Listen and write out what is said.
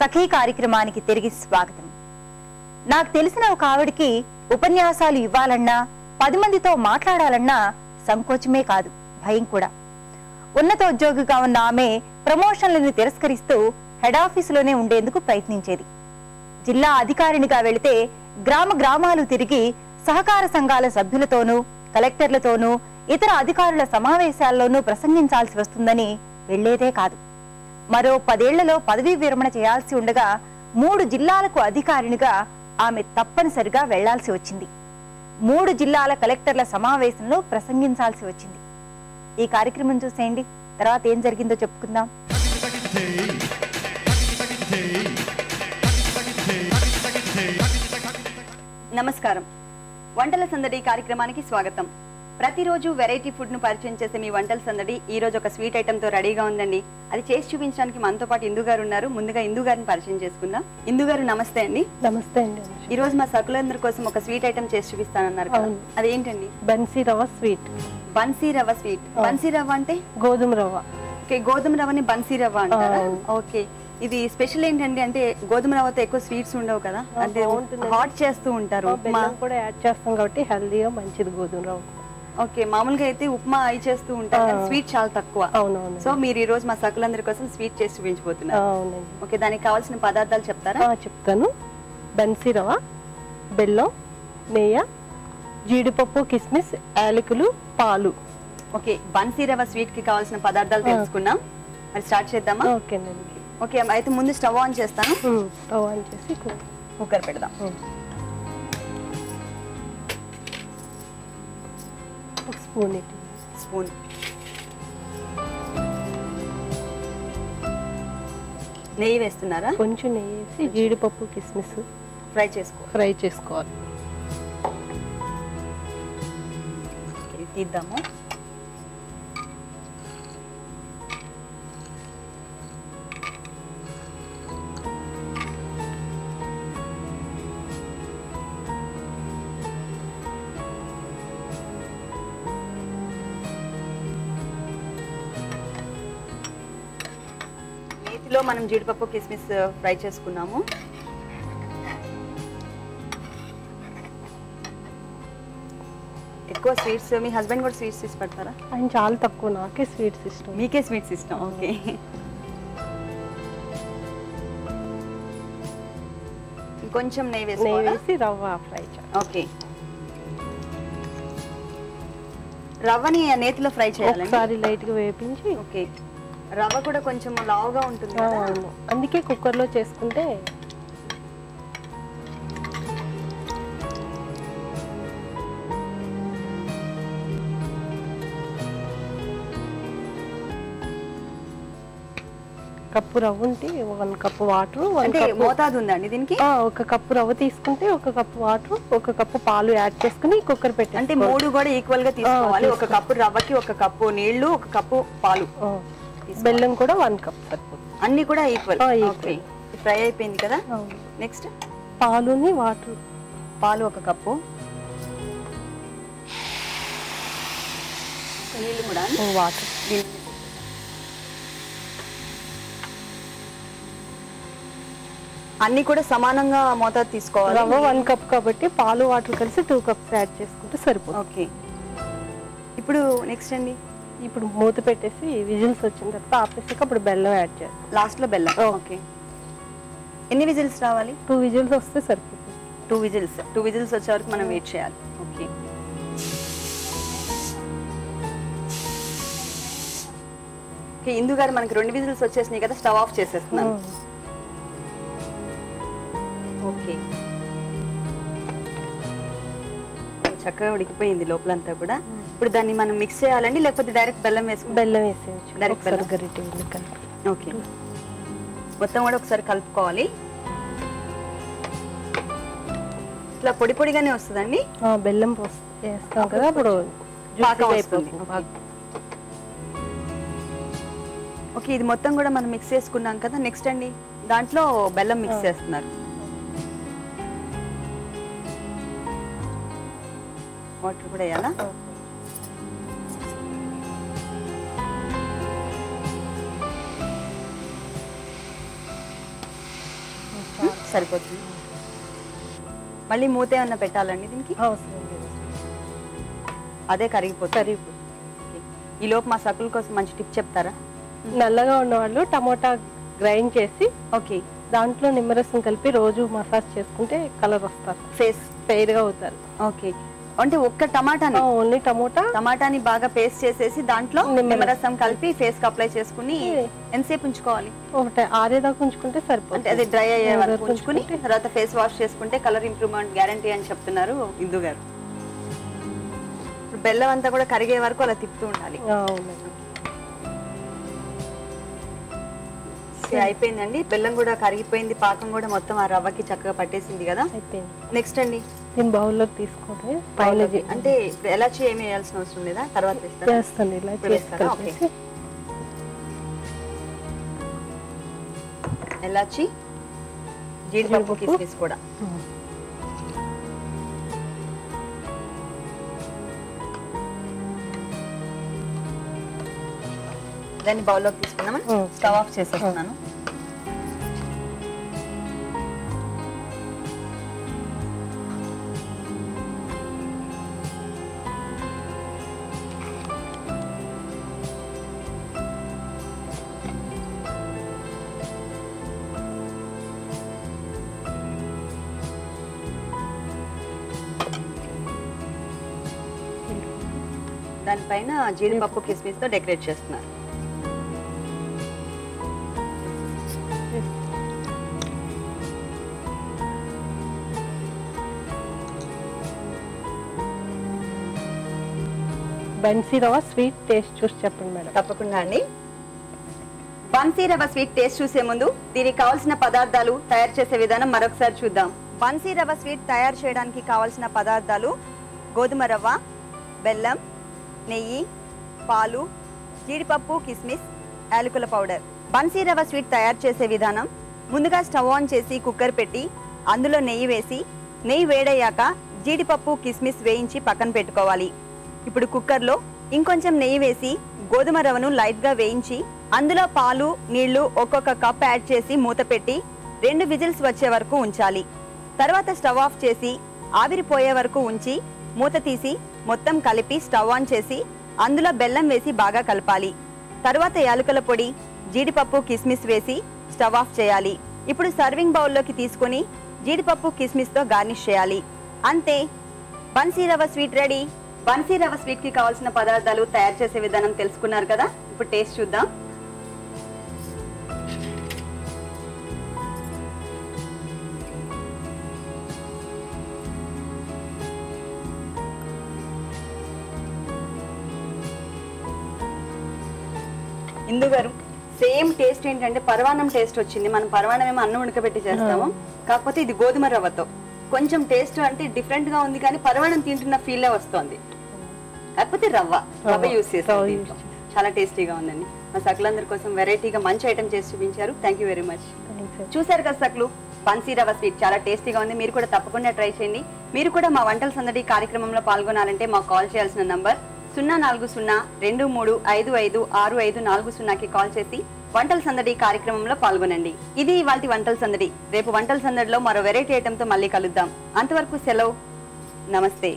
సఖీ కార్యక్రమానికి తిరిగి స్వాగతం. నాకు తెలిసిన ఒక ఆవిడికి ఉపన్యాసాలు ఇవ్వాలన్నా 10 మందితో మాట్లాడాలన్నా సంకోచమే కాదు, భయం కూడా. ఉన్నతోద్యోగిగా ఉన్న ఆమె ప్రమోషన్లను తిరస్కరిస్తూ హెడ్ ఆఫీసులోనే ఉండేందుకు ప్రయత్నించేది. జిల్లా అధికారినిగా వెళితే గ్రామాలు తిరిగి సహకార సంఘాల సభ్యులతోనూ కలెక్టర్లతోనూ ఇతర అధికారుల సమావేశాల్లోనూ ప్రసంగించాల్సి వస్తుందని వెళ్లేదే కాదు. మరో 10 ఏళ్లలో పదవీ విరమణ చేయాల్సి ఉండగా 3 జిల్లాలకు అధికారినిగా ఆమె తప్పనిసరిగా వెళ్లాల్సి వచ్చింది. 3 జిల్లాల కలెక్టర్ల సమావేశంలో ప్రసంగించాల్సి వచ్చింది. ఈ కార్యక్రమం చూసేయండి, తర్వాత ఏం జరిగిందో చెప్పుకుందాం. నమస్కారం. వంటల సందడి కార్యక్రమానికి స్వాగతం. ప్రతిరోజు వెరైటీ ఫుడ్ ను పరిచయం చేసే మీ వంటల సందడి ఈ రోజు ఒక స్వీట్ ఐటమ్ తో రెడీగా ఉందండి. అది చేసి చూపించడానికి మనతో పాటు ఇందు గారు ఉన్నారు. ముందుగా ఇందు గారిని పరిచయం చేసుకుందాం. ఇందు గారు నమస్తే అండి. నమస్తే అండి. ఈ రోజు మా సకులందరి కోసం ఒక స్వీట్ ఐటమ్ చేసి చూపిస్తానన్నారు కదా, అదేంటండి? బన్సీ రవ్వ స్వీట్. బన్సీ రవ్వ స్వీట్. బన్సీ రవ్వ అంటే గోధుమ రవ్వ. ఓకే, గోధుమ రవ్వని బన్సీ రవ్వ అంటారా? ఓకే, ఇది స్పెషల్ ఏంటండి? అంటే గోధుమ రవ్వతో ఎక్కువ స్వీట్స్ ఉండవు కదా, అంటే హాట్ చేస్తూ ఉంటారు. ఉప్మా కూడా యాడ్ చేస్తాం కాబట్టి హెల్దీగా మంచిది గోధుమ రవ్వ. ఓకే, మామూలుగా అయితే ఉప్మా అయి చేస్తూ ఉంటారు, స్వీట్ చాలా తక్కువ. అవునవును. సో మీరు ఈ రోజు మా సకులందరి కోసం స్వీట్ చేసి చూపించబోతున్నారు. అవునండి. ఓకే, దానికి కావాల్సిన పదార్థాలు చెప్తారా? చెప్తాను. బన్సీ రవ్వ, బెల్లం, నెయ్యి, జీడిపప్పు, కిస్మిస్, యాలకులు, పాలు. ఓకే, బన్సీ రవ్వ స్వీట్ కి కావాల్సిన పదార్థాలు తెలుసుకున్నాం. మరి స్టార్ట్ చేద్దామా? ఓకేనండి. ఓకే, అయితే ముందు స్టవ్ ఆన్ చేస్తాను. స్టవ్ ఆన్ చేసి కుక్కర్ పెడదాం. ఒక స్పూన్ స్పూన్ నెయ్యి వేస్తున్నారా? కొంచెం నెయ్యి వేసి జీడిపప్పు, కిస్మిస్ ఫ్రై చేసుకోవాలి. తీద్దాము. నేతిలో మనం జీడిపప్పు, కిస్మిస్ ఫ్రై చేసుకున్నాము. ఎక్కువ స్వీట్స్ మీ హస్బెండ్ కూడా స్వీట్స్ ఇష్టపడతారా? ఆయన చాలా తక్కువ, నాకే స్వీట్స్ ఇష్టం. మీకే స్వీట్స్ ఇష్టం. ఓకే, కొంచెం నెయ్యి వేసి రవ్వ ఫ్రై చేయాలి. ఓకే, రవ్వని నేతిలో ఫ్రై చేయాలి. ఒకసారి లైట్ గా వేపించి. ఓకే, రవ్వ కూడా కొంచెం లావుగా ఉంటుంది కదా, అందుకే కుక్కర్ లో చేసుకుంటే కప్పు రవ్వ ఉంటే 1 కప్పు వాటర్. అంటే మోతాదు ఉందండి దీనికి? 1 కప్పు రవ్వ తీసుకుంటే 1 కప్పు వాటర్, 1 కప్పు పాలు యాడ్ చేసుకుని కుక్కర్ పెట్టి. అంటే 3 కూడా ఈక్వల్ గా తీసుకోవాలి. 1 కప్పు రవ్వకి 1 కప్పు నీళ్లు, 1 కప్పు పాలు. బెల్లం కూడా 1 కప్ సరిపోతుంది. అన్ని కూడా ఈక్వల్. ఓకే, ఫ్రై అయిపోయింది కదా. నెక్స్ట్ పాలుని వాటర్. పాలు 1 కప్పు, నీళ్లు కూడా వాటర్. అన్ని కూడా సమానంగా మోతాదు తీసుకోవాలి. రవ్వ 1 కప్ కాబట్టి పాలు వాటర్ కలిసి 2 కప్స్ యాడ్ చేసుకుంటే సరిపోతుంది. ఓకే, ఇప్పుడు నెక్స్ట్ అండి. ఇప్పుడు మూత పెట్టేసి విజిల్స్ వచ్చిన తర్వాత ఆపేసాక అప్పుడు బెల్లం యాడ్ చేయాలి. లాస్ట్ లో బెల్లం. ఓకే, ఎన్ని విజిల్స్ రావాలి? 2 విజిల్స్ వస్తే సరిపోతుంది. 2 విజిల్స్ వచ్చే వరకు మనం వెయిట్ చేయాలి. ఓకే, ఇందు గారు మనకి 2 విజిల్స్ వచ్చేసినాయి కదా, స్టవ్ ఆఫ్ చేసేస్తున్నాను. ఓకే, చక్కగా ఉడికిపోయింది లోపలంతా కూడా. ఇప్పుడు దాన్ని మనం మిక్స్ చేయాలండి, లేకపోతే డైరెక్ట్ బెల్లం వేసుకుంటాం? బెల్లం వేసేయచ్చు. డైరెక్ట్ బెల్లం. ఓకే, మొత్తం కూడా ఒకసారి కలుపుకోవాలి. ఇట్లా పొడి పొడిగానే వస్తుందండి. బెల్లం వేస్తాం కదా, అప్పుడు పాకం వస్తుంది. ఓకే, ఇది మొత్తం కూడా మనం మిక్స్ చేసుకున్నాం కదా. నెక్స్ట్ అండి, దాంట్లో బెల్లం మిక్స్ చేస్తున్నారు. వాటర్ కూడా వేయాలా? సరిపోతుంది. మళ్ళీ మూత ఏమన్నా పెట్టాలండి దీనికి? అవసరం లేదు, అదే కరిగిపోతుంది. కరిగిపోతుంది. ఈ లోపు మా సకుల కోసం మంచి టిప్ చెప్తారా? నల్లగా ఉన్నవాళ్ళు టమోటా గ్రైండ్ చేసి ఓకే, దాంట్లో నిమ్మరసం కలిపి రోజు మసాజ్ చేసుకుంటే కలర్ వస్తారు, ఫేస్ ఫెయిర్ గా అవుతారు. ఓకే, అంటే ఒక్క టమాటాని ఓన్లీ టమాటాని బాగా పేస్ట్ చేసేసి దాంట్లో నిమ్మరసం కలిపి ఫేస్ కి అప్లై చేసుకుని ఎంతసేపు ఉంచుకోవాలి? ఒకటి ఆరేదాకా ఉంచుకుంటే అంటే సరిపోతుంది. అది డ్రై అయ్యే వరకు ఉంచుకుని తర్వాత ఫేస్ వాష్ చేసుకుంటే కలర్ ఇంప్రూవ్మెంట్ గ్యారంటీ అని చెప్తున్నారు ఇందు గారు. బెల్లం అంతా కూడా కరిగే వరకు అలా తిప్పుతూ ఉండాలి. అయిపోయిందండి, బెల్లం కూడా కరిగిపోయింది, పాకం కూడా మొత్తం ఆ రవ్వకి చక్కగా పట్టేసింది కదా. నెక్స్ట్ అండి దీని బౌల్లోకి తీసుకోండి. పైన అంటే ఎలాచి ఏమి వేయాల్సిన అవసరం లేదా? తర్వాత చేస్తాను ఇలా చేసి ఎలాచి, జీడిపప్పు, కిస్మిస్ కూడా. దాన్ని బౌల్లోకి తీసుకున్నామా? స్టవ్ ఆఫ్ చేసేస్తున్నాను. దానిపైన జీడిపప్పు, కిస్మిస్ తో డెకరేట్ చేస్తున్నారు. బన్సీ రవ్వ స్వీట్ టేస్ట్ చూసి చెప్పండి మేడం. తప్పకుండా అండి. బన్సీ రవ్వ స్వీట్ టేస్ట్ చూసే ముందు దీనికి కావాల్సిన పదార్థాలు, తయారు చేసే విధానం మరొకసారి చూద్దాం. బన్సీ రవ్వ స్వీట్ తయారు చేయడానికి కావాల్సిన పదార్థాలు: గోధుమ రవ్వ, బెల్లం, నెయ్యి, పాలు, జీడిపప్పు, కిస్మిస్, యాలకుల పౌడర్. బన్సీ రవ్వ స్వీట్ తయారు చేసే విధానం: ముందుగా స్టవ్ ఆన్ చేసి కుక్కర్ పెట్టి అందులో నెయ్యి వేసి, నెయ్యి వేడయ్యాక జీడిపప్పు, కిస్మిస్ వేయించి పక్కన పెట్టుకోవాలి. ఇప్పుడు కుక్కర్లో ఇంకొంచెం నెయ్యి వేసి గోధుమ రవ్వను లైట్గా వేయించి అందులో పాలు, నీళ్లు ఒక్కొక్క కప్ యాడ్ చేసి మూత పెట్టి 2 విజిల్స్ వచ్చే వరకు ఉంచాలి. తర్వాత స్టవ్ ఆఫ్ చేసి ఆవిరిపోయే వరకు ఉంచి మూత తీసి మొత్తం కలిపి స్టవ్ ఆన్ చేసి అందులో బెల్లం వేసి బాగా కలపాలి. తర్వాత యాలకుల పొడి, జీడిపప్పు, కిస్మిస్ వేసి స్టవ్ ఆఫ్ చేయాలి. ఇప్పుడు సర్వింగ్ బౌల్లోకి తీసుకొని జీడిపప్పు, కిస్మిస్తో గార్నిష్ చేయాలి. అంతే, బన్సీ రవ్వ స్వీట్ రెడీ. బన్సీ రవ్వ స్వీట్ కి కావాల్సిన పదార్థాలు, తయారు చేసే విధానం తెలుసుకున్నారు కదా. ఇప్పుడు టేస్ట్ చూద్దాం. ఇందు గారు, సేమ్ టేస్ట్ ఏంటంటే పరవాన్నం టేస్ట్ వచ్చింది. మనం పరవాన్నం ఏమో అన్నం ఉడకబెట్టి చేస్తాము, కాకపోతే ఇది గోధుమ రవ్వతో కొంచెం టేస్ట్ అంటే డిఫరెంట్ గా ఉంది, కానీ పరవాన్నం తింటున్న ఫీల్ వస్తుంది. కాకపోతే రవ్వ యూస్ చేస్తాం. చాలా టేస్టీగా ఉందండి. మా సకులందరి కోసం వెరైటీగా మంచి ఐటమ్ చేసి చూపించారు. Thank you very much. చూసారు కదా సకులు, బన్సీ రవ్వ స్వీట్ చాలా టేస్టీగా ఉంది. మీరు కూడా తప్పకుండా ట్రై చేయండి. మీరు కూడా మా వంటల సందడి కార్యక్రమంలో పాల్గొనాలంటే మాకు కాల్ చేయాల్సిన నంబర్ 040-2355-6540కి కాల్ చేసి వంటల సందడి కార్యక్రమంలో పాల్గొనండి. ఇది ఇవాల్టి వంటల సందడి. రేపు వంటల సందడిలో మరో వెరైటీ ఐటమ్ తో మళ్ళీ కలుద్దాం. అంతవరకు సెలవు, నమస్తే.